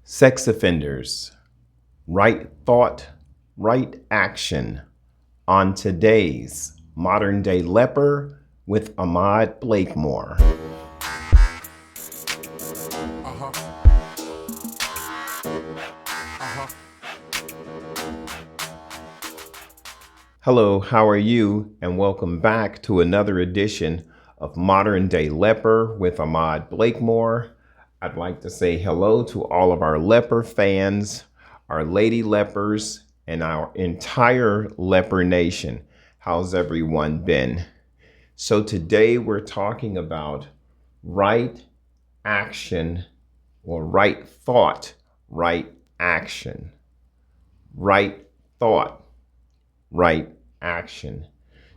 Sex offenders, right thought, right action on today's Modern Day Leper with Ahmad Blakemore. Hello, how are you? And welcome back to another edition of Modern Day Leper with Ahmad Blakemore. I'd like to say hello to all of our leper fans, our lady lepers, and our entire leper nation. How's everyone been? So today we're talking about right action or right thought, right action. Right thought, right action.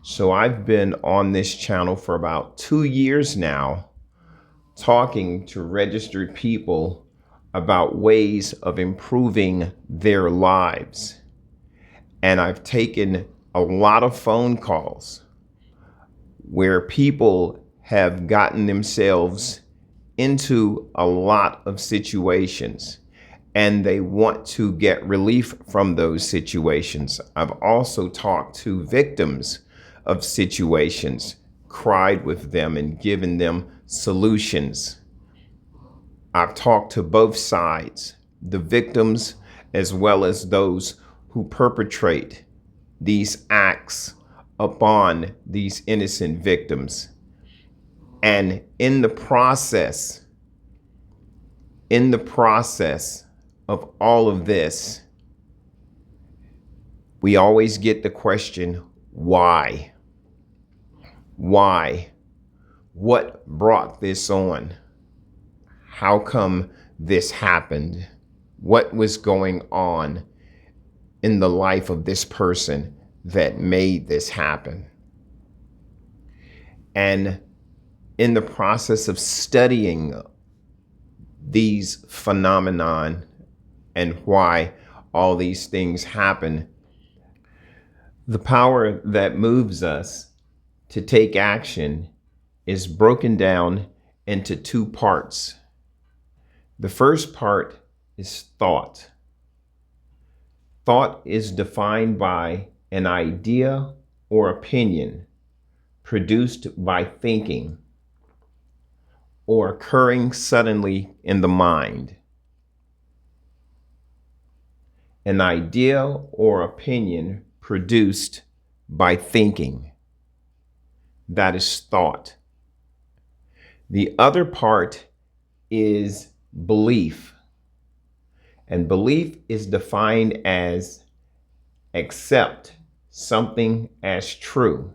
So I've been on this channel for about 2 years now, talking to registered people about ways of improving their lives. And I've taken a lot of phone calls where people have gotten themselves into a lot of situations and they want to get relief from those situations. I've also talked to victims of situations, cried with them and given them solutions. I've talked to both sides, the victims as well as those who perpetrate these acts upon these innocent victims. And in the process of all of this, we always get the question, why? Why? What brought this on? How come this happened? What was going on in the life of this person that made this happen? And in the process of studying these phenomenon and why all these things happen, the power that moves us to take action is broken down into two parts. The first part is thought. Thought is defined by an idea or opinion produced by thinking or occurring suddenly in the mind. An idea or opinion produced by thinking. That is thought. The other part is belief. And belief is defined as accept something as true,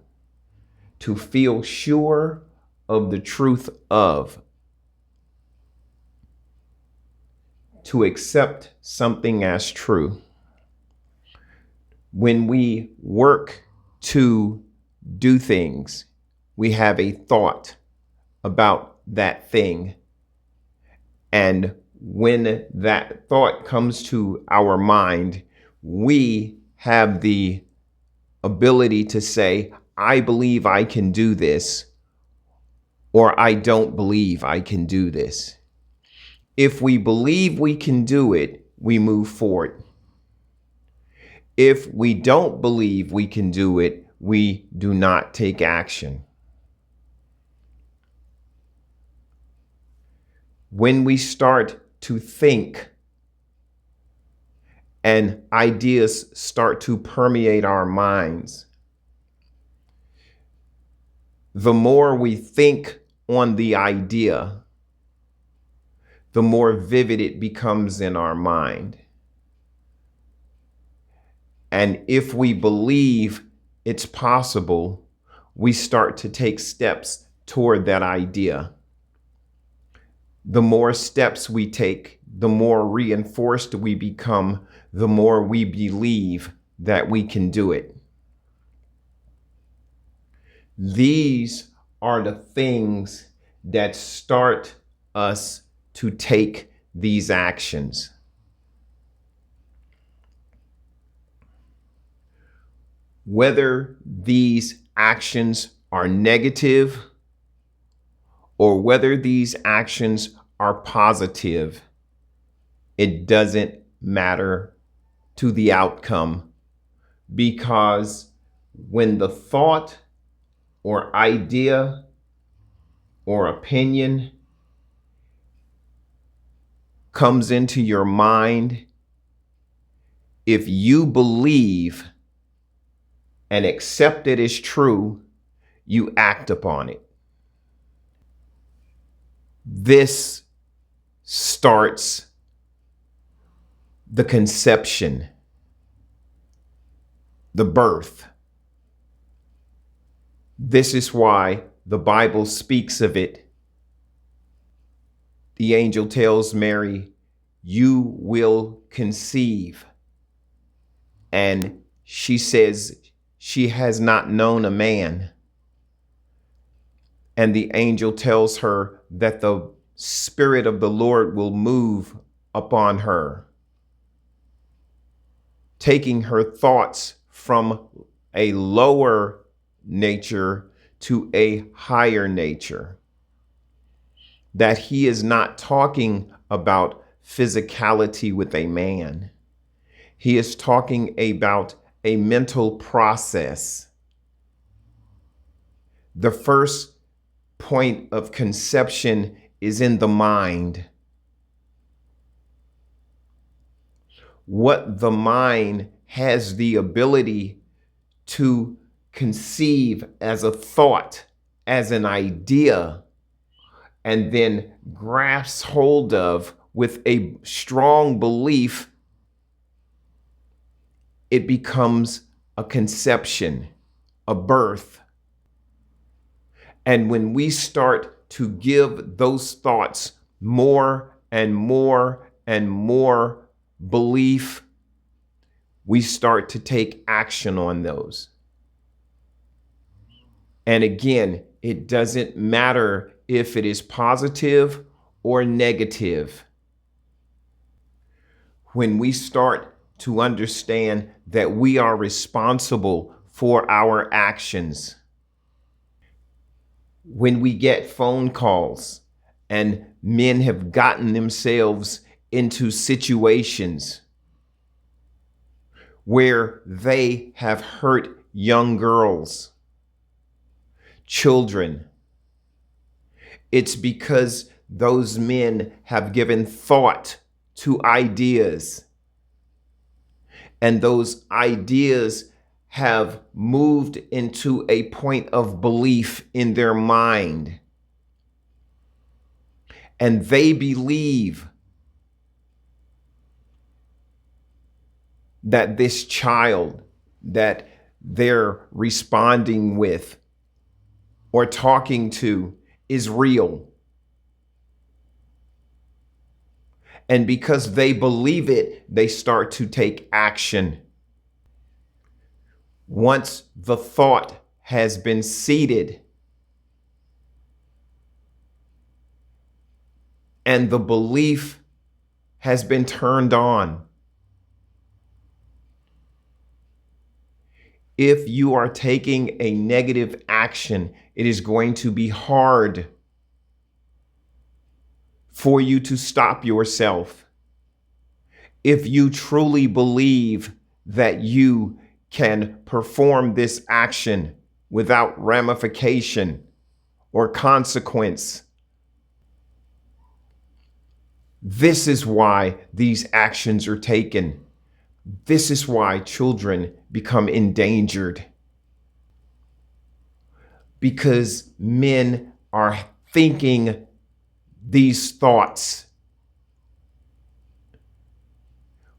to feel sure of the truth of, to accept something as true. When we work to do things, we have a thought about that thing. And when that thought comes to our mind, we have the ability to say, I believe I can do this, or I don't believe I can do this. If we believe we can do it, we move forward. If we don't believe we can do it, we do not take action. When we start to think and ideas start to permeate our minds, the more we think on the idea, the more vivid it becomes in our mind. And if we believe it's possible, we start to take steps toward that idea. The more steps we take, the more reinforced we become, the more we believe that we can do it. These are the things that start us to take these actions. Whether these actions are negative or whether these actions are positive, It doesn't matter to the outcome, because when the thought or idea or opinion comes into your mind, if you believe and accept it as true, you act upon it. This starts the conception, the birth. This is why the Bible speaks of it. The angel tells Mary, "You will conceive." And she says she has not known a man. And the angel tells her that the Spirit of the Lord will move upon her, taking her thoughts from a lower nature to a higher nature. That he is not talking about physicality with a man. He is talking about a mental process. The first point of conception is in the mind. What the mind has the ability to conceive as a thought, as an idea, and then grasps hold of with a strong belief, it becomes a conception, a birth. And when we start to give those thoughts more and more and more belief, we start to take action on those. And again, it doesn't matter if it is positive or negative. When we start to understand that we are responsible for our actions, when we get phone calls and men have gotten themselves into situations where they have hurt young girls, children, it's because those men have given thought to ideas, and those ideas have moved into a point of belief in their mind. And they believe that this child that they're responding with or talking to is real. And because they believe it, they start to take action. Once the thought has been seeded and the belief has been turned on, if you are taking a negative action, it is going to be hard for you to stop yourself. If you truly believe that you can perform this action without ramification or consequence, this is why these actions are taken. This is why children become endangered. Because men are thinking these thoughts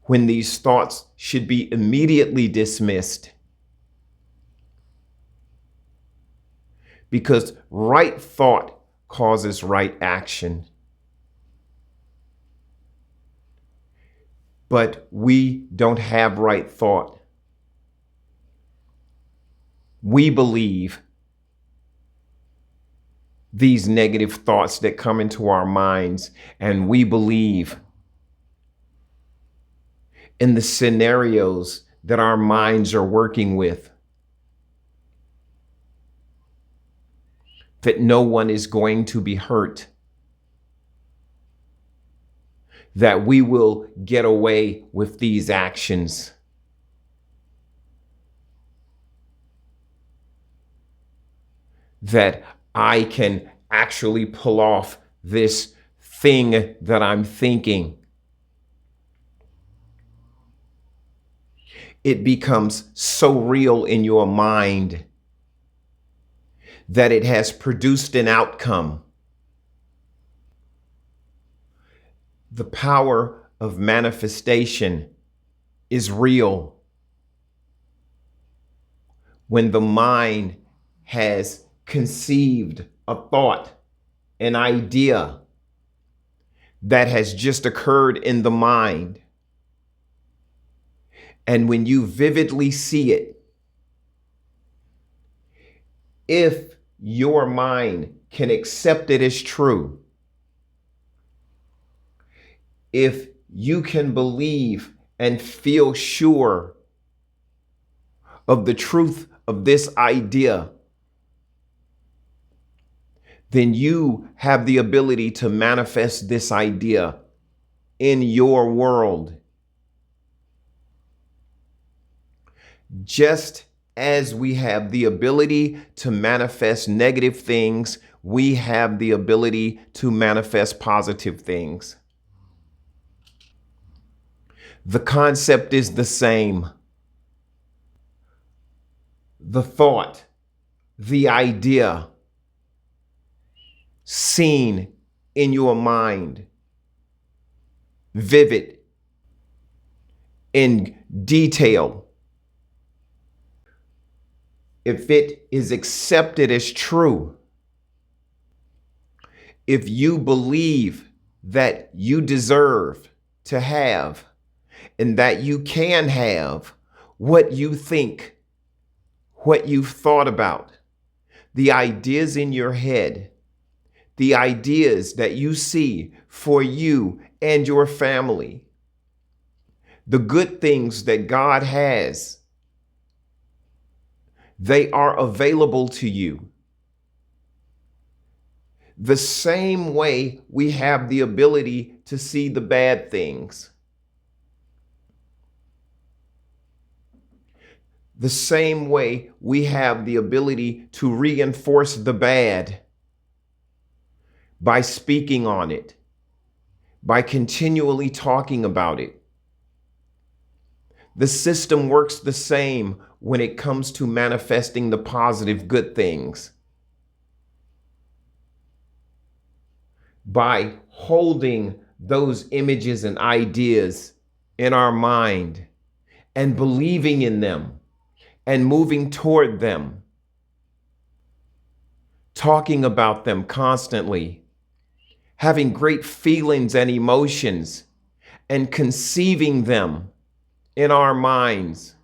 when these thoughts should be immediately dismissed. Because right thought causes right action. But we don't have right thought. We believe these negative thoughts that come into our minds, and we believe in the scenarios that our minds are working with, that no one is going to be hurt, that we will get away with these actions. That I can actually pull off this thing that I'm thinking. It becomes so real in your mind that it has produced an outcome. The power of manifestation is real when the mind has conceived a thought, an idea that has just occurred in the mind. And when you vividly see it, if your mind can accept it as true, if you can believe and feel sure of the truth of this idea, then you have the ability to manifest this idea in your world. Just as we have the ability to manifest negative things, we have the ability to manifest positive things. The concept is the same. The thought, the idea, seen in your mind, vivid, in detail. If it is accepted as true, if you believe that you deserve to have and that you can have what you think, what you've thought about, the ideas in your head, the ideas that you see for you and your family, the good things that God has, they are available to you. The same way we have the ability to see the bad things. The same way we have the ability to reinforce the bad by speaking on it, by continually talking about it. The system works the same when it comes to manifesting the positive good things. By holding those images and ideas in our mind and believing in them and moving toward them, talking about them constantly, having great feelings and emotions and conceiving them in our minds.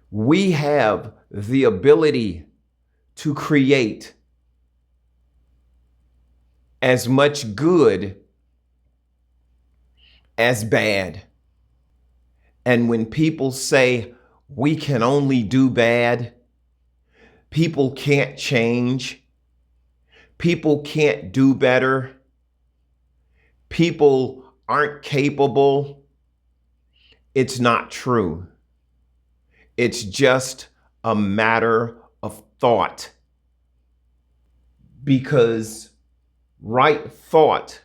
We have the ability to create as much good as bad. And when people say we can only do bad, people can't change, people can't do better, people aren't capable, it's not true. It's just a matter of thought. Because right thought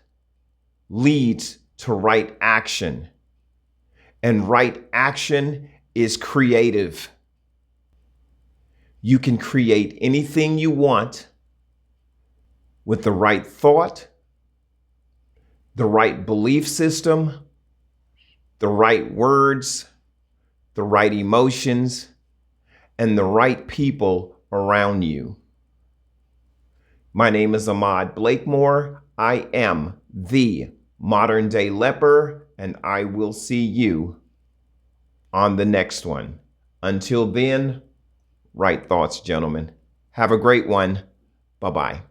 leads to right action. And right action is creative. You can create anything you want with the right thought, the right belief system, the right words, the right emotions, and the right people around you. My name is Ahmad Blakemore. I am the modern day leper, and I will see you on the next one. Until then, right thoughts, gentlemen. Have a great one. Bye-bye.